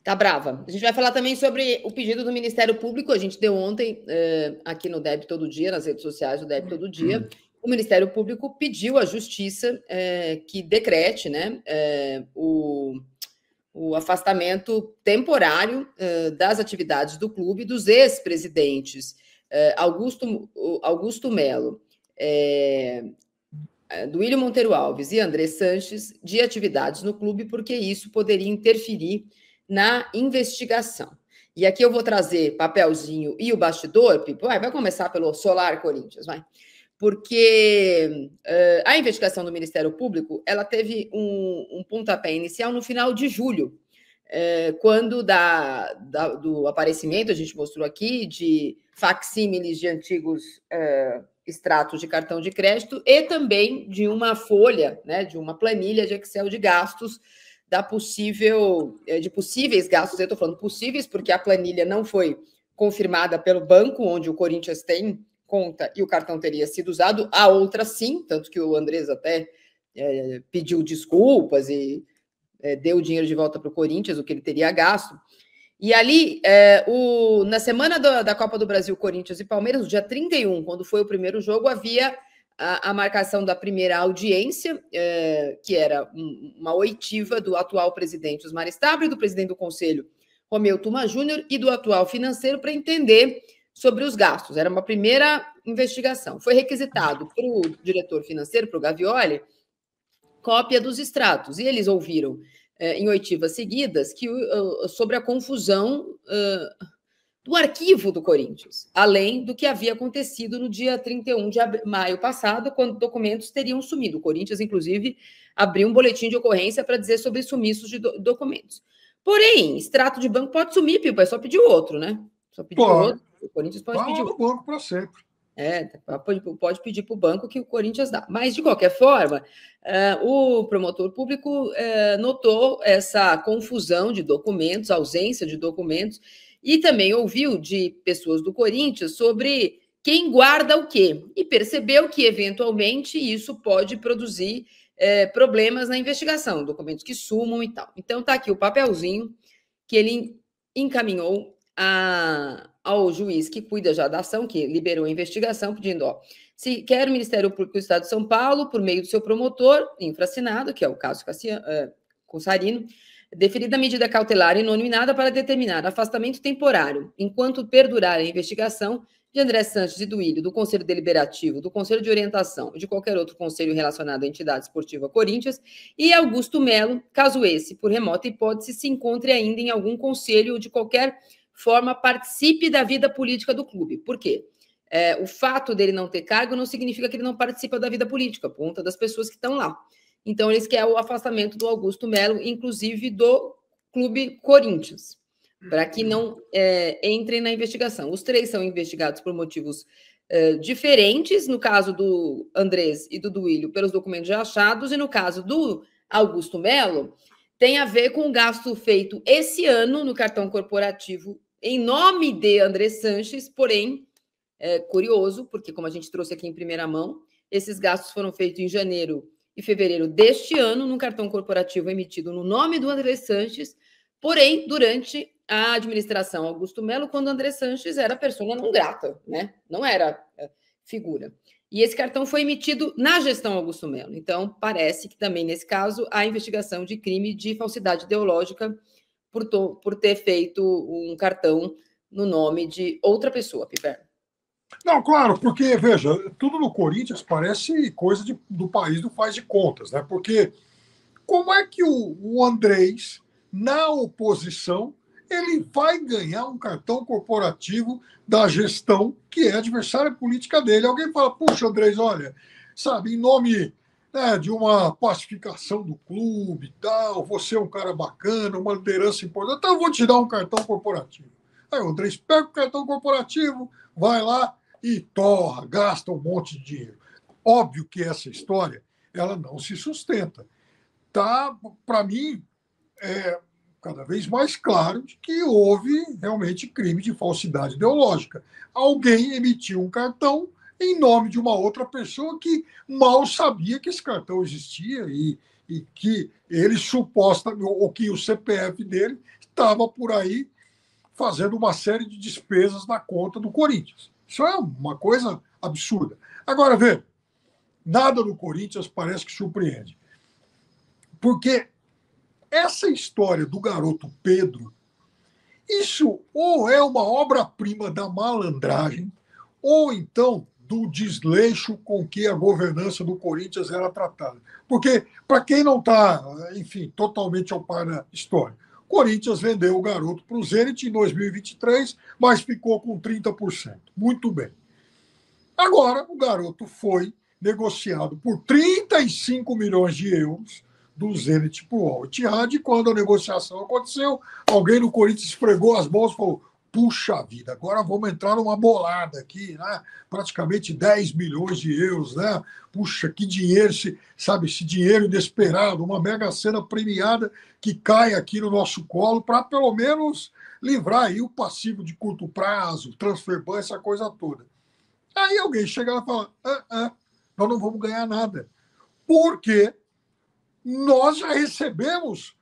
Tá brava. A gente vai falar também sobre o pedido do Ministério Público. A gente deu ontem, aqui no DEB Todo Dia, nas redes sociais do DEB Todo Dia. O Ministério Público pediu à Justiça que decrete, né, o afastamento temporário das atividades do clube dos ex-presidentes Augusto Melo, Duílio Monteiro Alves e André Sanches de atividades no clube, porque isso poderia interferir na investigação. E aqui eu vou trazer papelzinho e o bastidor, Pipo. Vai começar pelo Solar Corinthians, vai. Porque a investigação do Ministério Público ela teve um pontapé inicial no final de julho, quando do aparecimento, a gente mostrou aqui, de facsímiles de antigos extratos de cartão de crédito e também de uma folha, né, de uma planilha de Excel de gastos de possíveis gastos. Eu estou falando possíveis porque a planilha não foi confirmada pelo banco onde o Corinthians tem conta e o cartão teria sido usado, a outra sim, tanto que o Andrés até pediu desculpas e deu o dinheiro de volta para o Corinthians, o que ele teria gasto. E ali, na semana da Copa do Brasil, Corinthians e Palmeiras, no dia 31, quando foi o primeiro jogo, havia a marcação da primeira audiência, que era uma oitiva do atual presidente Osmar Stabile, do presidente do Conselho, Romeu Tuma Júnior, e do atual financeiro, para entender sobre os gastos. Era uma primeira investigação. Foi requisitado para o diretor financeiro, para o Gavioli, cópia dos extratos. E eles ouviram, em oitivas seguidas, sobre a confusão do arquivo do Corinthians, além do que havia acontecido no dia 31 de maio passado, quando documentos teriam sumido. O Corinthians, inclusive, abriu um boletim de ocorrência para dizer sobre sumiços de documentos. Porém, extrato de banco pode sumir, Pipo, é só pedir outro, né? Só pedir outro. O Corinthians pode pedir outro. Banco para sempre. Pode pedir para o banco que o Corinthians dá. Mas, de qualquer forma, o promotor público notou essa confusão de documentos, ausência de documentos, e também ouviu de pessoas do Corinthians sobre quem guarda o quê. E percebeu que, eventualmente, isso pode produzir problemas na investigação, documentos que sumam e tal. Então, está aqui o papelzinho que ele encaminhou ao juiz que cuida já da ação, que liberou a investigação, pedindo, se quer o Ministério Público do Estado de São Paulo, por meio do seu promotor, infraassinado, que é o caso Cossarino, deferida a medida cautelar e nominada para determinar afastamento temporário, enquanto perdurar a investigação de André Sanches e Duílio, do Conselho Deliberativo, do Conselho de Orientação e de qualquer outro conselho relacionado à entidade esportiva Corinthians, e Augusto Melo, caso esse, por remota hipótese, se encontre ainda em algum conselho ou de qualquer forma participe da vida política do clube. Por quê? O fato dele não ter cargo não significa que ele não participa da vida política, por conta das pessoas que estão lá. Então, eles querem o afastamento do Augusto Melo, inclusive do Clube Corinthians, para que não entrem na investigação. Os três são investigados por motivos diferentes, no caso do Andrés e do Duílio, pelos documentos já achados, e no caso do Augusto Melo, tem a ver com o gasto feito esse ano no cartão corporativo em nome de André Sanches, porém, curioso, porque como a gente trouxe aqui em primeira mão, esses gastos foram feitos em janeiro e fevereiro deste ano, num cartão corporativo emitido no nome do André Sanches, porém, durante a administração Augusto Melo, quando André Sanches era persona não grata, né? Não era figura. E esse cartão foi emitido na gestão Augusto Melo. Então, parece que também, nesse caso, há investigação de crime de falsidade ideológica por ter feito um cartão no nome de outra pessoa, Piper. Não, claro, porque, veja, tudo no Corinthians parece coisa do país do faz de contas, né? Porque como é que o Andrés, na oposição, ele vai ganhar um cartão corporativo da gestão que é adversária política dele? Alguém fala, puxa, Andrés, olha, sabe, em nome de uma pacificação do clube e tal, você é um cara bacana, uma liderança importante, então eu vou te dar um cartão corporativo. Aí o Andrés pega o cartão corporativo, vai lá e torra, gasta um monte de dinheiro. Óbvio que essa história ela não se sustenta. Tá, para mim, cada vez mais claro de que houve realmente crime de falsidade ideológica. Alguém emitiu um cartão em nome de uma outra pessoa que mal sabia que esse cartão existia e que ele supostamente, ou que o CPF dele estava por aí fazendo uma série de despesas na conta do Corinthians. Isso é uma coisa absurda. Agora, vê, nada no Corinthians parece que surpreende. Porque essa história do garoto Pedro, isso ou é uma obra-prima da malandragem, ou então do desleixo com que a governança do Corinthians era tratada. Porque, para quem não está, enfim, totalmente ao par da história, o Corinthians vendeu o garoto para o Zenit em 2023, mas ficou com 30%. Muito bem. Agora, o garoto foi negociado por 35 milhões de euros do Zenit para o Al-Ittihad, e quando a negociação aconteceu, alguém no Corinthians esfregou as mãos e falou: puxa vida, agora vamos entrar numa bolada aqui, né? Praticamente 10 milhões de euros, né? Puxa, que dinheiro, sabe, esse dinheiro inesperado, uma mega sena premiada que cai aqui no nosso colo para pelo menos livrar aí o passivo de curto prazo, transfer ban, essa coisa toda. Aí alguém chega lá e fala: nós não vamos ganhar nada, porque nós já recebemos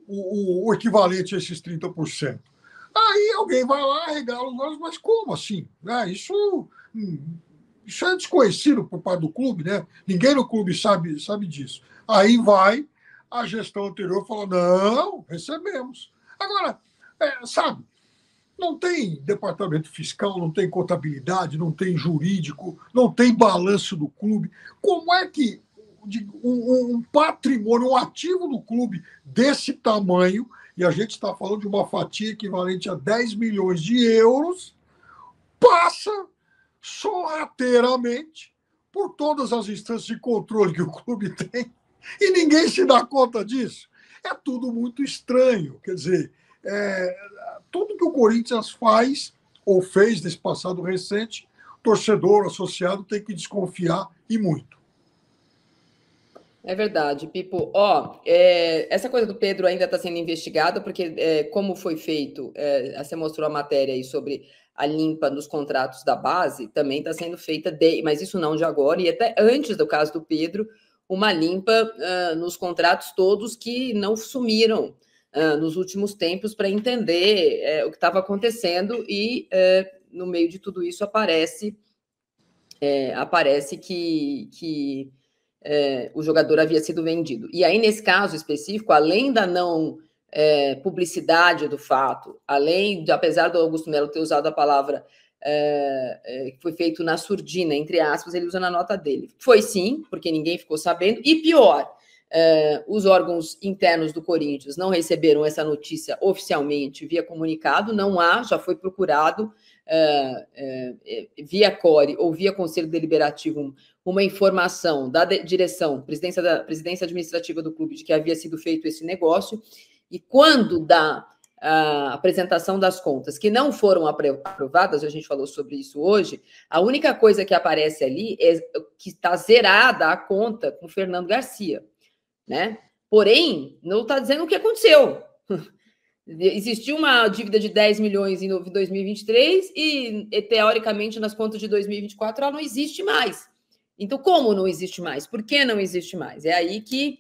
o equivalente a esses 30%. Aí alguém vai lá, regala os olhos, mas como assim? Isso é desconhecido por parte do clube, né? Ninguém no clube sabe disso. Aí vai a gestão anterior e fala: não, recebemos. Agora, sabe, não tem departamento fiscal, não tem contabilidade, não tem jurídico, não tem balanço do clube. Como é que um patrimônio, um ativo do clube desse tamanho, e a gente está falando de uma fatia equivalente a 10 milhões de euros, passa sorrateiramente por todas as instâncias de controle que o clube tem e ninguém se dá conta disso? É tudo muito estranho. Quer dizer, tudo que o Corinthians faz ou fez nesse passado recente, o torcedor associado tem que desconfiar e muito. É verdade, Pipo. Essa coisa do Pedro ainda está sendo investigada, porque como foi feito, você mostrou a matéria aí sobre a limpa nos contratos da base, também está sendo feita, mas isso não de agora, e até antes do caso do Pedro, uma limpa nos contratos todos que não sumiram nos últimos tempos para entender o que estava acontecendo, e no meio de tudo isso aparece que o jogador havia sido vendido. E aí, nesse caso específico, além da não publicidade do fato, apesar do Augusto Melo ter usado a palavra que foi feito na surdina, entre aspas, ele usa na nota dele. Foi sim, porque ninguém ficou sabendo, e pior, os órgãos internos do Corinthians não receberam essa notícia oficialmente via comunicado, não há, já foi procurado via CORE ou via Conselho Deliberativo uma informação da direção, presidência administrativa do clube, de que havia sido feito esse negócio, e quando da apresentação das contas que não foram aprovadas, a gente falou sobre isso hoje, a única coisa que aparece ali é que está zerada a conta com o Fernando Garcia, né? Porém, não está dizendo o que aconteceu. Existiu uma dívida de 10 milhões em 2023 e, teoricamente, nas contas de 2024, ela não existe mais. Então, como não existe mais? Por que não existe mais? É aí que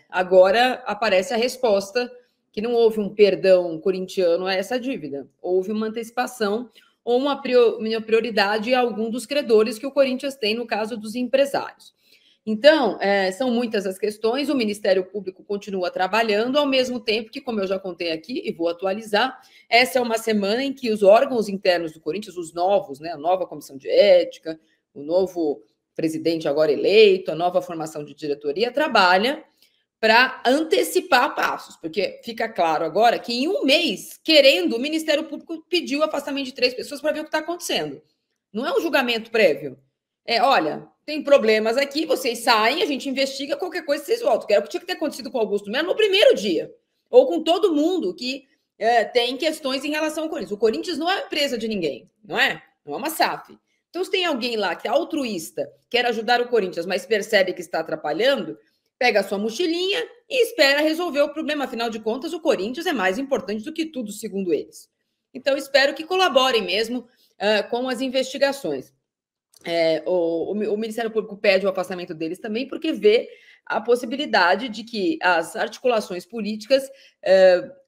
agora aparece a resposta, que não houve um perdão corintiano a essa dívida. Houve uma antecipação ou uma prioridade a algum dos credores que o Corinthians tem, no caso dos empresários. Então, são muitas as questões, o Ministério Público continua trabalhando, ao mesmo tempo que, como eu já contei aqui, e vou atualizar, essa é uma semana em que os órgãos internos do Corinthians, os novos, né, a nova comissão de ética, o novo presidente agora eleito, a nova formação de diretoria, trabalha para antecipar passos, porque fica claro agora que em um mês, querendo, o Ministério Público pediu o afastamento de 3 pessoas para ver o que está acontecendo. Não é um julgamento prévio. Olha, tem problemas aqui, vocês saem, a gente investiga, qualquer coisa vocês voltam. Que era o que tinha que ter acontecido com o Augusto Melo no primeiro dia. Ou com todo mundo que tem questões em relação ao Corinthians. O Corinthians não é empresa de ninguém, não é? Não é uma SAF. Então, se tem alguém lá que é altruísta, quer ajudar o Corinthians, mas percebe que está atrapalhando, pega a sua mochilinha e espera resolver o problema. Afinal de contas, o Corinthians é mais importante do que tudo, segundo eles. Então, espero que colaborem mesmo com as investigações. O Ministério Público pede o afastamento deles também, porque vê a possibilidade de que as articulações políticas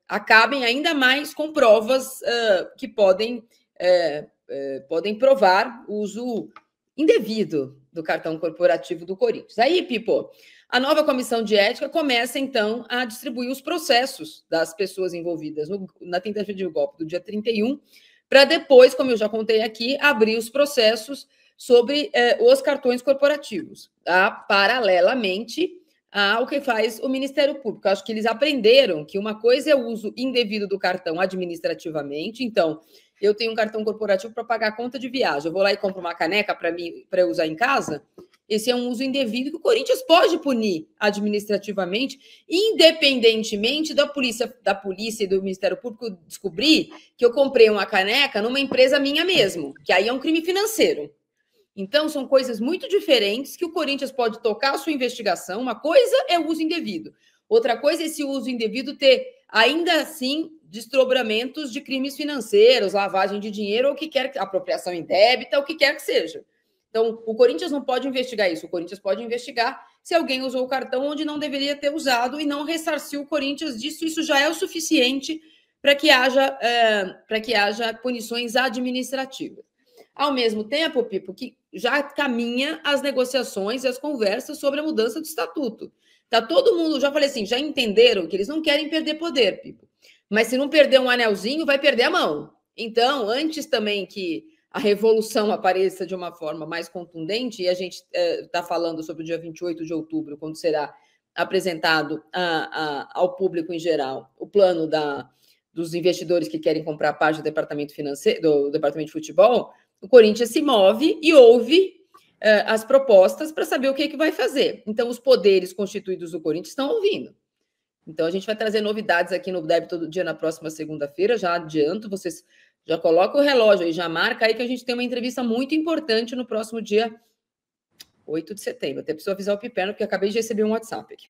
acabem ainda mais com provas que podem provar o uso indevido do cartão corporativo do Corinthians. Aí, Pipo, a nova comissão de ética começa, então, a distribuir os processos das pessoas envolvidas na tentativa de golpe do dia 31, para depois, como eu já contei aqui, abrir os processos sobre os cartões corporativos, tá? Paralelamente ao que faz o Ministério Público. Eu acho que eles aprenderam que uma coisa é o uso indevido do cartão administrativamente. Então, eu tenho um cartão corporativo para pagar a conta de viagem, eu vou lá e compro uma caneca para eu usar em casa. Esse é um uso indevido que o Corinthians pode punir administrativamente, independentemente da polícia e do Ministério Público descobrir que eu comprei uma caneca numa empresa minha mesmo, que aí é um crime financeiro. Então, são coisas muito diferentes que o Corinthians pode tocar a sua investigação. Uma coisa é o uso indevido. Outra coisa é esse uso indevido ter, ainda assim, desdobramentos de crimes financeiros, lavagem de dinheiro, ou o que quer, apropriação indébita, o que quer que seja. Então, o Corinthians não pode investigar isso. O Corinthians pode investigar se alguém usou o cartão onde não deveria ter usado e não ressarciu o Corinthians disso. Isso já é o suficiente para que haja punições administrativas. Ao mesmo tempo, Pipo, que já caminha as negociações e as conversas sobre a mudança do estatuto. Tá todo mundo, já falei assim, já entenderam que eles não querem perder poder, Pipo. Mas se não perder um anelzinho, vai perder a mão. Então, antes também que a revolução apareça de uma forma mais contundente, e a gente está falando sobre o dia 28 de outubro, quando será apresentado ao público em geral o plano dos investidores que querem comprar parte do departamento financeiro, do departamento de futebol, o Corinthians se move e ouve as propostas para saber o que vai fazer. Então, os poderes constituídos do Corinthians estão ouvindo. Então, a gente vai trazer novidades aqui no Deb Todo Dia na próxima segunda-feira. Já adianto, vocês já colocam o relógio aí, já marca aí que a gente tem uma entrevista muito importante no próximo dia 8 de setembro. Até preciso avisar o Piperno, porque acabei de receber um WhatsApp aqui.